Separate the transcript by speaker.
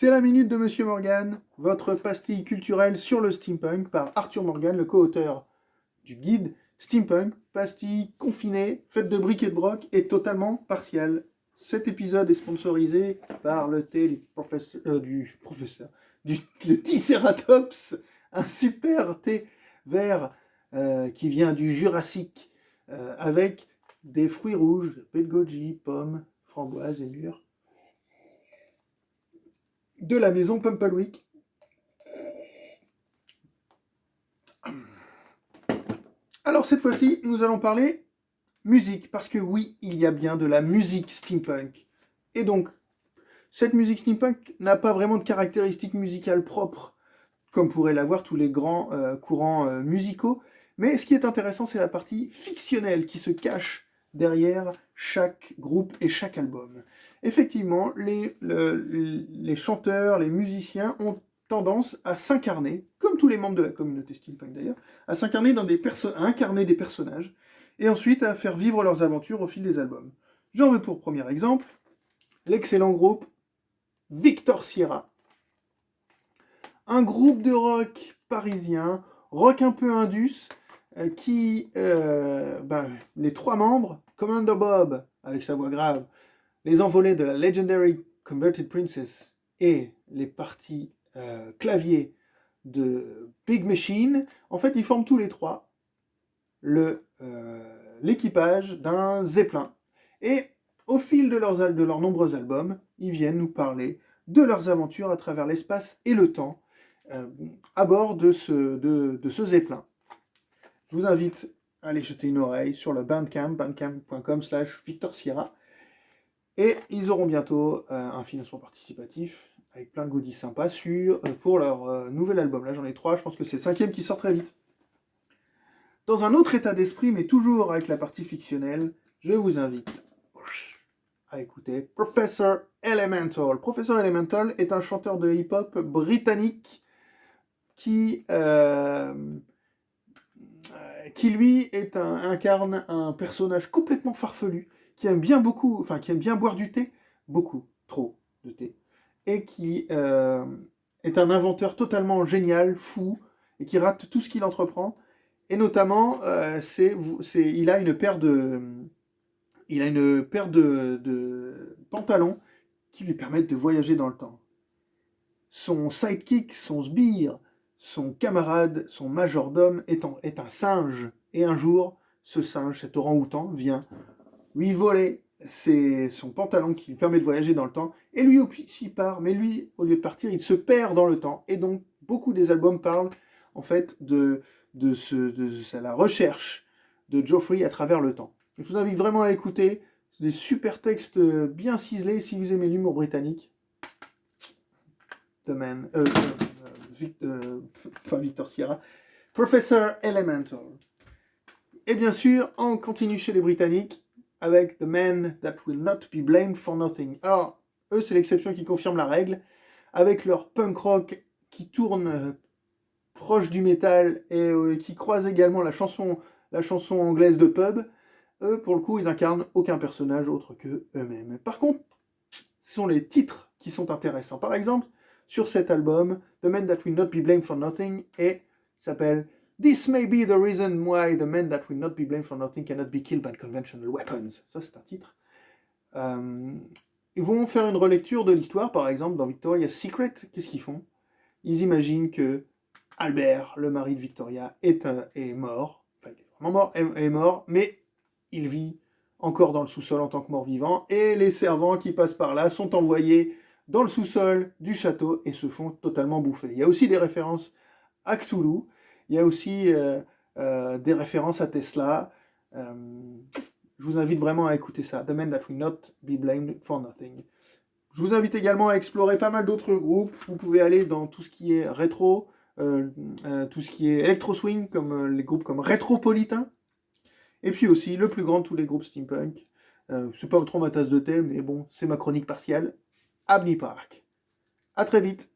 Speaker 1: C'est la minute de Monsieur Morgan, votre pastille culturelle sur le steampunk par Arthur Morgan, le co-auteur du guide Steampunk, pastille confinée, faite de briques et de broc et totalement partielle. Cet épisode est sponsorisé par le thé le Triceratops, un super thé vert qui vient du Jurassique avec des fruits rouges, pet de goji, pommes, framboises et mûres de la maison Pumplewick. Alors cette fois-ci, nous allons parler musique, parce que oui, il y a bien de la musique steampunk. Et donc, cette musique steampunk n'a pas vraiment de caractéristiques musicales propres, comme pourraient l'avoir tous les grands courants musicaux, mais ce qui est intéressant, c'est la partie fictionnelle qui se cache derrière chaque groupe et chaque album. Effectivement, les chanteurs, les musiciens ont tendance à s'incarner, comme tous les membres de la communauté steampunk d'ailleurs, à s'incarner à incarner des personnages, et ensuite à faire vivre leurs aventures au fil des albums. J'en veux pour premier exemple l'excellent groupe Victor Sierra, un groupe de rock parisien, rock un peu indus, les trois membres, Commander Bob, avec sa voix grave, les envolées de la Legendary Converted Princess et les parties clavier de Big Machine, en fait, ils forment tous les trois l'équipage d'un Zeppelin. Et au fil de leurs nombreux albums, ils viennent nous parler de leurs aventures à travers l'espace et le temps à bord de ce Zeppelin. Je vous invite à aller jeter une oreille sur le Bandcamp, bandcamp.com/Victor Sierra. Et ils auront bientôt un financement participatif avec plein de goodies sympas pour leur nouvel album. Là, j'en ai 3, je pense que c'est le 5e qui sort très vite. Dans un autre état d'esprit, mais toujours avec la partie fictionnelle, je vous invite à écouter Professor Elemental. Professor Elemental est un chanteur de hip-hop britannique qui lui incarne un personnage complètement farfelu, qui aime bien boire du thé, beaucoup, trop de thé, et qui est un inventeur totalement génial, fou, et qui rate tout ce qu'il entreprend. Et notamment, il a une paire de pantalons qui lui permettent de voyager dans le temps. Son sidekick, son sbire, son camarade, son majordome est un singe. Et un jour, ce singe, cet orang-outan, vient lui voler son pantalon qui lui permet de voyager dans le temps. Et lui aussi part, mais lui, au lieu de partir, il se perd dans le temps. Et donc, beaucoup des albums parlent, en fait, de la recherche de Geoffrey à travers le temps. Je vous invite vraiment à écouter. C'est des super textes bien ciselés si vous aimez l'humour britannique. Victor Sierra, Professor Elemental. Et bien sûr, on continue chez les Britanniques avec The Men That Will Not Be Blamed for Nothing. Alors, eux, c'est l'exception qui confirme la règle, avec leur punk rock qui tourne proche du métal et qui croise également la chanson anglaise de pub. Eux, pour le coup, ils incarnent aucun personnage autre que eux-mêmes. Par contre, ce sont les titres qui sont intéressants. Par exemple, sur cet album, The Men That Will Not Be Blamed for Nothing, et s'appelle This May Be the Reason Why the Men That Will Not Be Blamed for Nothing Cannot Be Killed by Conventional Weapons. Ça, c'est un titre. Ils vont faire une relecture de l'histoire, par exemple, dans Victoria's Secret. Qu'est-ce qu'ils font? Ils imaginent que Albert, le mari de Victoria, est mort. Enfin, il est vraiment mort, mais il vit encore dans le sous-sol en tant que mort-vivant, et les servants qui passent par là sont envoyés dans le sous-sol du château et se font totalement bouffer. Il y a aussi des références à Cthulhu, il y a aussi des références à Tesla. Je vous invite vraiment à écouter ça, The Men That Will Not Be Blamed for Nothing. Je vous invite également à explorer pas mal d'autres groupes. Vous pouvez aller dans tout ce qui est rétro, tout ce qui est électro-swing, comme les groupes comme Rétropolitain. Et puis aussi, le plus grand de tous les groupes steampunk. C'est pas trop ma tasse de thé, mais bon, c'est ma chronique partielle. Abney Park. À très vite.